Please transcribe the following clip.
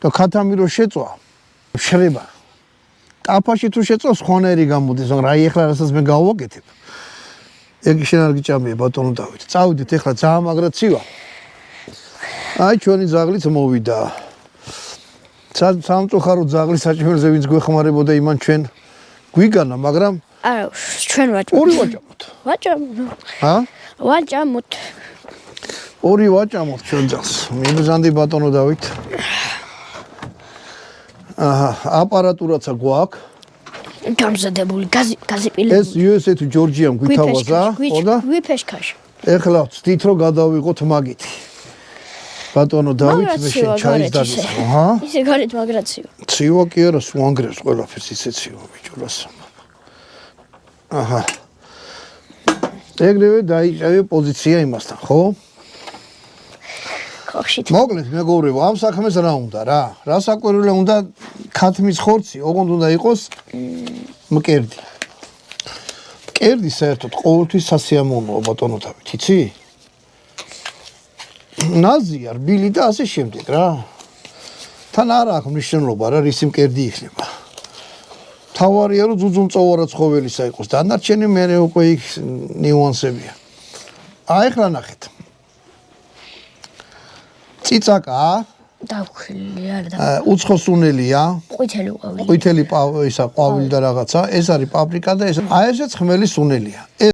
და ქათამი რო შეწვა შრება ტაფაში თუ შეწვა სხვანაირი გამოდის მაგრამ აი ეხლა რასაც მე გავაკეთებ ეგ შენ არ გიჭამია ბატონო დავით წავიდეთ ეხლა ძალიან მაგრა ცივა აი ჩვენი ძაღლიც მოვიდა სამწუხარო ძაღლის საჭმელზე ვინც გვეხმარებოდა იმან ჩვენ გვიგანა მაგრამ არა ჩვენ ვაჭამოთ ორი ვაჭამოთ ჰა ვაჭამოთ ორი ვაჭამოთ ჩვენ ძაღლს მიბრძანდი ბატონო დავით აპარატურაცა გვაქვს გამზადებული გაზიპილებული ეს USA თუ ჯორჯიამ გვითავაზა ხოდა გვიფეშქაში ეხლა ვცდით რომ გადავიღოთ მაგითი ბატონო დავით მე შენ ჩაის დაგისხო ჰა ისე გარეთ მაგრაციო ცივა კი არა სუანგრევს ყველაფერს ისე ცივა ბიჭურას აჰა ეგრევე დაიჭავე პოზიცია იმასთან ხო ხოხშით მოკლედ მეგობრებო ამ საქმეს რა უნდა რა საკვირველე უნდა ქათმის ხორცი ოღონდ უნდა იყოს მკერდი მკერდი საერთოდ ყოველთვის სასიამოვნოა ბატონო დავით იცი ნაზია რბილი და ასე შემდეგ რა თან არა აქვს მნიშვნელობა რა რისი მკერდი იქნება თავარია რომ ძუძუმწოვარა ცხოველისა იყოს დანარჩენი მერე უკვე იქ ნიუანსებია ახლა ნახეთ ციცაკა დავხვილი არა უცხო სუნელია ყვითელი ყვავილი ყვითელი ისა ყვავილი და რაღაცა ეს არის პაპრიკა და ეს აი ესეც ხმელი სუნელია